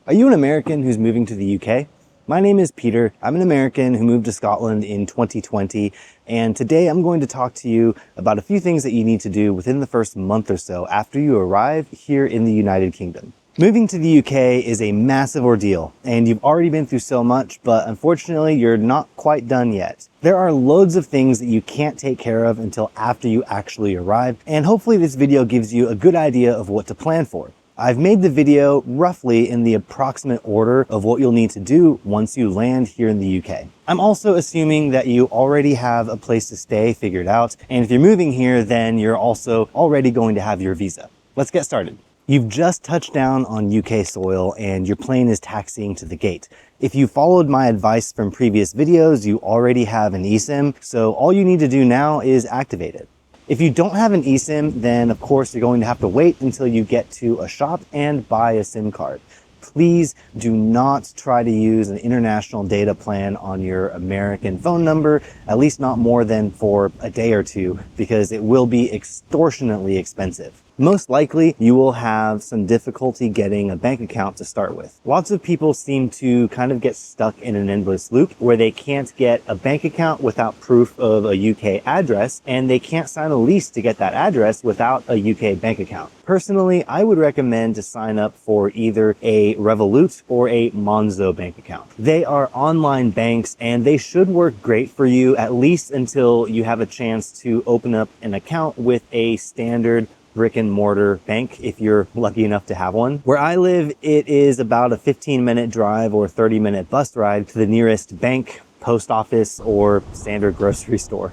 Are you an American who's moving to the UK? My name is Peter. I'm an American who moved to Scotland in 2020, and today I'm going to talk to you about a few things that you need to do within the first month or so after you arrive here in the United Kingdom. Moving to the UK is a massive ordeal, and you've already been through so much, but unfortunately you're not quite done yet. There are loads of things that you can't take care of until after you actually arrive, and hopefully this video gives you a good idea of what to plan for. I've made the video roughly in the approximate order of what you'll need to do once you land here in the UK. I'm also assuming that you already have a place to stay figured out, and if you're moving here, then you're also already going to have your visa. Let's get started. You've just touched down on UK soil and your plane is taxiing to the gate. If you followed my advice from previous videos, you already have an eSim, so all you need to do now is activate it. If you don't have an eSIM, then of course you're going to have to wait until you get to a shop and buy a SIM card. Please do not try to use an international data plan on your American phone number, at least not more than for a day or two, because it will be extortionately expensive. Most likely, you will have some difficulty getting a bank account to start with. Lots of people seem to kind of get stuck in an endless loop where they can't get a bank account without proof of a UK address, and they can't sign a lease to get that address without a UK bank account. Personally, I would recommend to sign up for either a Revolut or a Monzo bank account. They are online banks and they should work great for you, at least until you have a chance to open up an account with a standard brick and mortar bank if you're lucky enough to have one. Where I live, it is about a 15-minute drive or 30-minute bus ride to the nearest bank, post office, or standard grocery store.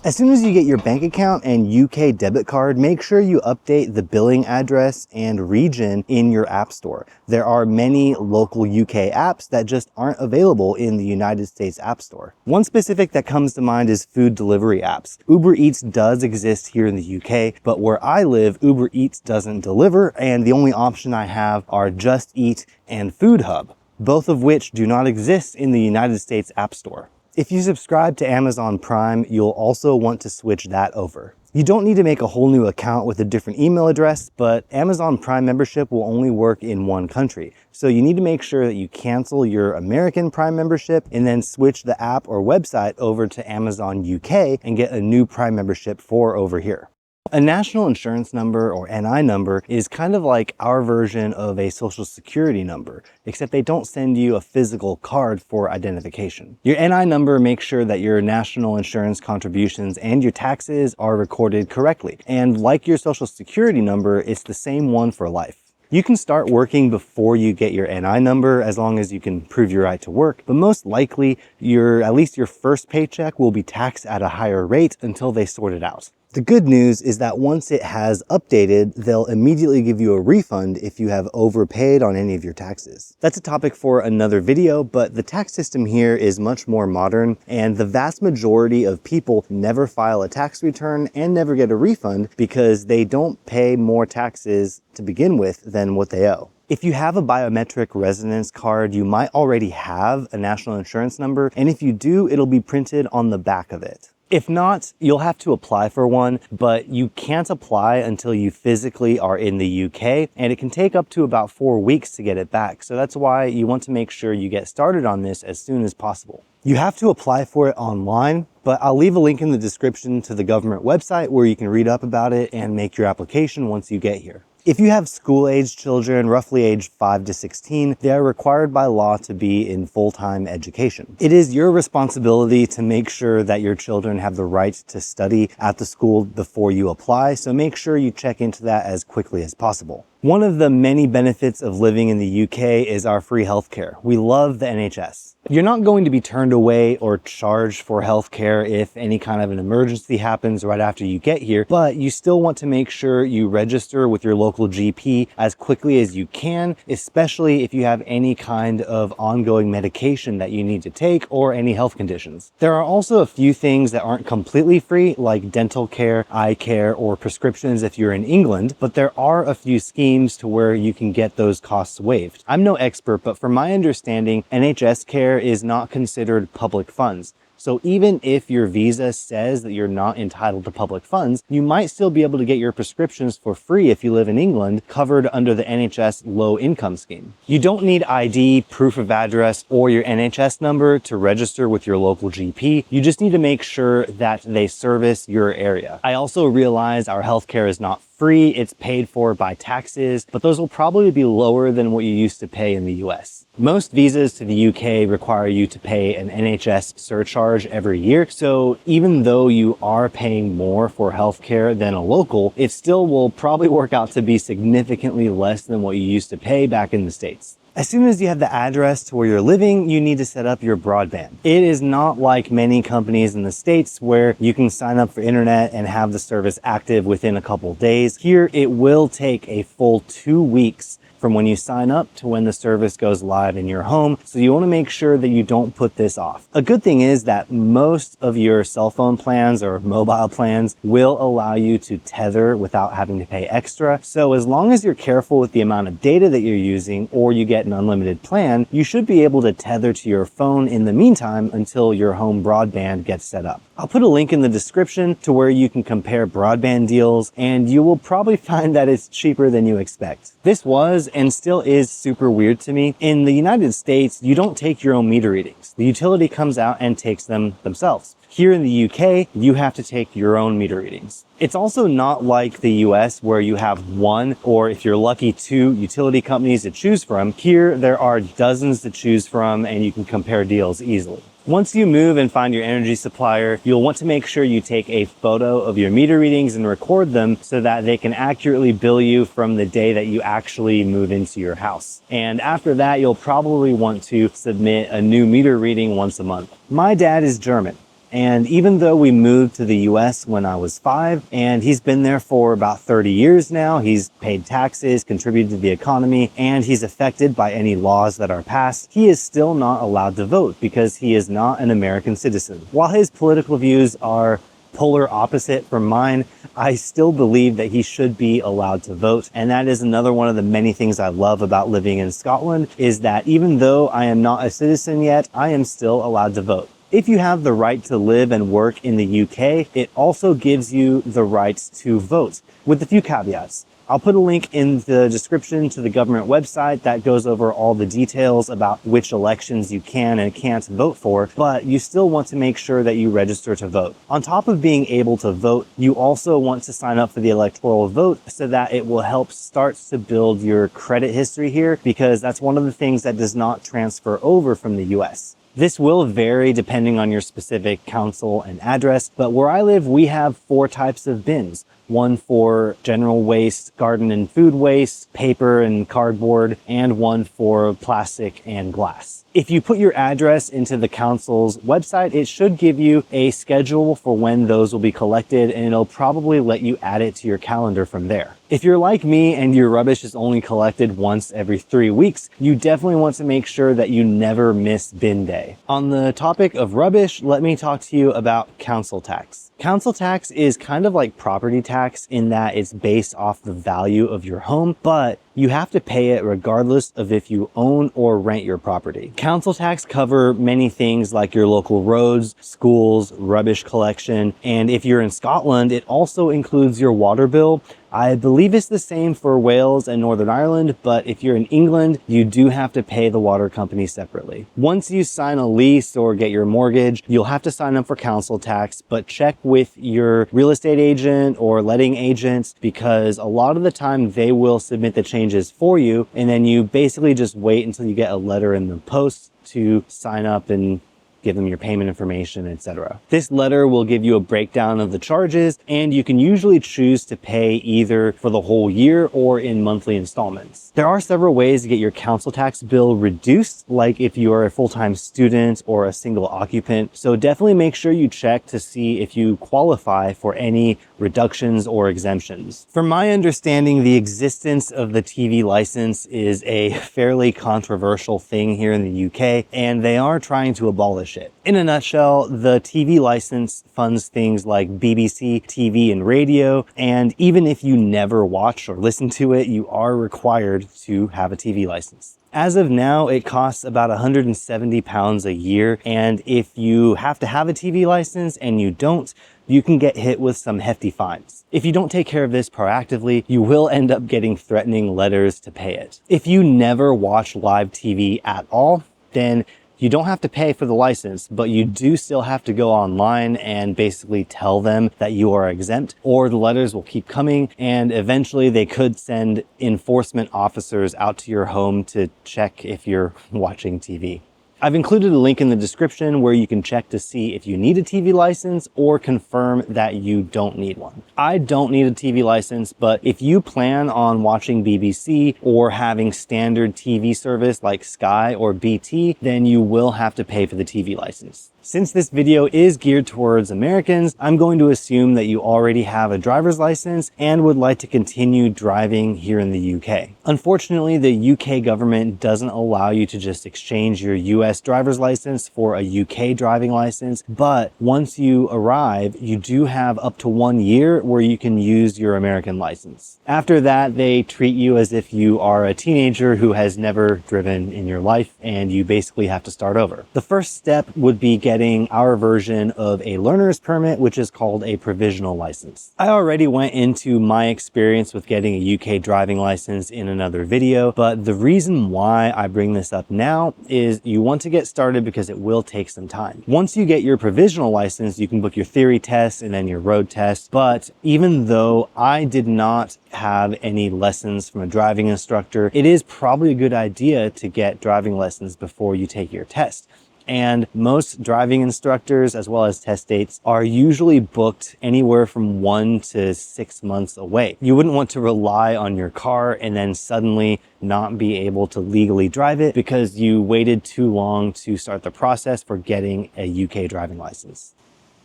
As soon as you get your bank account and UK debit card, make sure you update the billing address and region in your app store. There are many local UK apps that just aren't available in the United States App Store. One specific that comes to mind is food delivery apps. Uber Eats does exist here in the UK, but where I live, Uber Eats doesn't deliver, and the only option I have are Just Eat and Food Hub, both of which do not exist in the United States App Store. If you subscribe to Amazon Prime, you'll also want to switch that over. You don't need to make a whole new account with a different email address, but Amazon Prime membership will only work in one country. So you need to make sure that you cancel your American Prime membership and then switch the app or website over to Amazon UK and get a new Prime membership for over here. A national insurance number, or NI number, is kind of like our version of a social security number, except they don't send you a physical card for identification. Your NI number makes sure that your national insurance contributions and your taxes are recorded correctly. And like your social security number, it's the same one for life. You can start working before you get your NI number as long as you can prove your right to work, but most likely at least your first paycheck will be taxed at a higher rate until they sort it out. The good news is that once it has updated, they'll immediately give you a refund if you have overpaid on any of your taxes. That's a topic for another video, but the tax system here is much more modern, and the vast majority of people never file a tax return and never get a refund because they don't pay more taxes to begin with than what they owe. If you have a biometric residence card, you might already have a national insurance number, and if you do, it'll be printed on the back of it. If not, you'll have to apply for one, but you can't apply until you physically are in the UK, and it can take up to about 4 weeks to get it back. So that's why you want to make sure you get started on this as soon as possible. You have to apply for it online, but I'll leave a link in the description to the government website where you can read up about it and make your application once you get here. If you have school-aged children, roughly aged 5 to 16, they are required by law to be in full-time education. It is your responsibility to make sure that your children have the right to study at the school before you apply, so make sure you check into that as quickly as possible. One of the many benefits of living in the UK is our free healthcare. We love the NHS. You're not going to be turned away or charged for healthcare if any kind of an emergency happens right after you get here, but you still want to make sure you register with your local GP as quickly as you can, especially if you have any kind of ongoing medication that you need to take or any health conditions. There are also a few things that aren't completely free, like dental care, eye care, or prescriptions if you're in England, but there are a few schemes to where you can get those costs waived. I'm no expert, but from my understanding, NHS care is not considered public funds. So even if your visa says that you're not entitled to public funds, you might still be able to get your prescriptions for free if you live in England, covered under the NHS low income scheme. You don't need ID, proof of address, or your NHS number to register with your local GP. You just need to make sure that they service your area. I also realize our healthcare is not free, it's paid for by taxes, but those will probably be lower than what you used to pay in the US. Most visas to the UK require you to pay an NHS surcharge every year, so even though you are paying more for healthcare than a local, it still will probably work out to be significantly less than what you used to pay back in the States. As soon as you have the address to where you're living, you need to set up your broadband. It is not like many companies in the States where you can sign up for internet and have the service active within a couple days. Here, it will take a full 2 weeks from when you sign up to when the service goes live in your home. So you want to make sure that you don't put this off. A good thing is that most of your cell phone plans or mobile plans will allow you to tether without having to pay extra. So as long as you're careful with the amount of data that you're using, or you get an unlimited plan, you should be able to tether to your phone in the meantime until your home broadband gets set up. I'll put a link in the description to where you can compare broadband deals, and you will probably find that it's cheaper than you expect. This was and still is super weird to me. In the United States, you don't take your own meter readings. The utility comes out and takes them themselves. Here in the UK, you have to take your own meter readings. It's also not like the US where you have one, or if you're lucky, 2 utility companies to choose from. Here, there are dozens to choose from, and you can compare deals easily. Once you move and find your energy supplier, you'll want to make sure you take a photo of your meter readings and record them so that they can accurately bill you from the day that you actually move into your house. And after that, you'll probably want to submit a new meter reading once a month. My dad is German. And even though we moved to the US when I was 5, and he's been there for about 30 years now, he's paid taxes, contributed to the economy, and he's affected by any laws that are passed, he is still not allowed to vote because he is not an American citizen. While his political views are polar opposite from mine, I still believe that he should be allowed to vote. And that is another one of the many things I love about living in Scotland, is that even though I am not a citizen yet, I am still allowed to vote. If you have the right to live and work in the UK, it also gives you the right to vote, with a few caveats. I'll put a link in the description to the government website that goes over all the details about which elections you can and can't vote for, but you still want to make sure that you register to vote. On top of being able to vote, you also want to sign up for the electoral vote so that it will help start to build your credit history here, because that's one of the things that does not transfer over from the US. This will vary depending on your specific council and address, but where I live, we have 4 types of bins. One for general waste, garden and food waste, paper and cardboard, and one for plastic and glass. If you put your address into the council's website, it should give you a schedule for when those will be collected, and it'll probably let you add it to your calendar from there. If you're like me and your rubbish is only collected once every 3 weeks, you definitely want to make sure that you never miss bin day. On the topic of rubbish, let me talk to you about council tax. Council tax is kind of like property tax in that it's based off the value of your home, but you have to pay it regardless of if you own or rent your property. Council tax cover many things like your local roads, schools, rubbish collection, and if you're in Scotland, it also includes your water bill. I believe it's the same for Wales and Northern Ireland, but if you're in England, you do have to pay the water company separately. Once you sign a lease or get your mortgage, you'll have to sign up for council tax, but check with your real estate agent or letting agent, because a lot of the time they will submit the changes for you, and then you basically just wait until you get a letter in the post to sign up and give them your payment information, etc. This letter will give you a breakdown of the charges, and you can usually choose to pay either for the whole year or in monthly installments. There are several ways to get your council tax bill reduced, like if you are a full-time student or a single occupant. So definitely make sure you check to see if you qualify for any reductions or exemptions. From my understanding, the existence of the TV license is a fairly controversial thing here in the UK, and they are trying to abolish it. In a nutshell, the TV license funds things like BBC, TV, and radio, and even if you never watch or listen to it, you are required to have a TV license. As of now, it costs about £170 a year, and if you have to have a TV license and you don't, you can get hit with some hefty fines. If you don't take care of this proactively, you will end up getting threatening letters to pay it. If you never watch live TV at all, then you don't have to pay for the license, but you do still have to go online and basically tell them that you are exempt, or the letters will keep coming, and eventually they could send enforcement officers out to your home to check if you're watching TV. I've included a link in the description where you can check to see if you need a TV license or confirm that you don't need one. I don't need a TV license, but if you plan on watching BBC or having standard TV service like Sky or BT, then you will have to pay for the TV license. Since this video is geared towards Americans, I'm going to assume that you already have a driver's license and would like to continue driving here in the UK. Unfortunately, the UK government doesn't allow you to just exchange your US driver's license for a UK driving license, but once you arrive, you do have up to 1 year where you can use your American license. After that, they treat you as if you are a teenager who has never driven in your life, and you basically have to start over. The first step would be getting our version of a learner's permit, which is called a provisional license. I already went into my experience with getting a UK driving license in another video, but the reason why I bring this up now is you want to get started because it will take some time. Once you get your provisional license, you can book your theory test and then your road test. But even though I did not have any lessons from a driving instructor, it is probably a good idea to get driving lessons before you take your test. And most driving instructors, as well as test dates, are usually booked anywhere from 1 to 6 months away. You wouldn't want to rely on your car and then suddenly not be able to legally drive it because you waited too long to start the process for getting a UK driving license.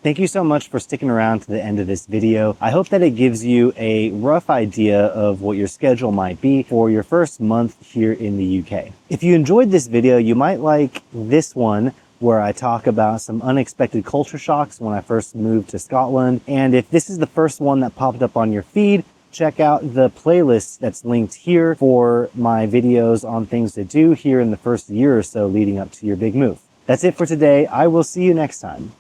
Thank you so much for sticking around to the end of this video. I hope that it gives you a rough idea of what your schedule might be for your first month here in the UK. If you enjoyed this video, you might like this one where I talk about some unexpected culture shocks when I first moved to Scotland. And if this is the first one that popped up on your feed, check out the playlist that's linked here for my videos on things to do here in the first year or so leading up to your big move. That's it for today. I will see you next time.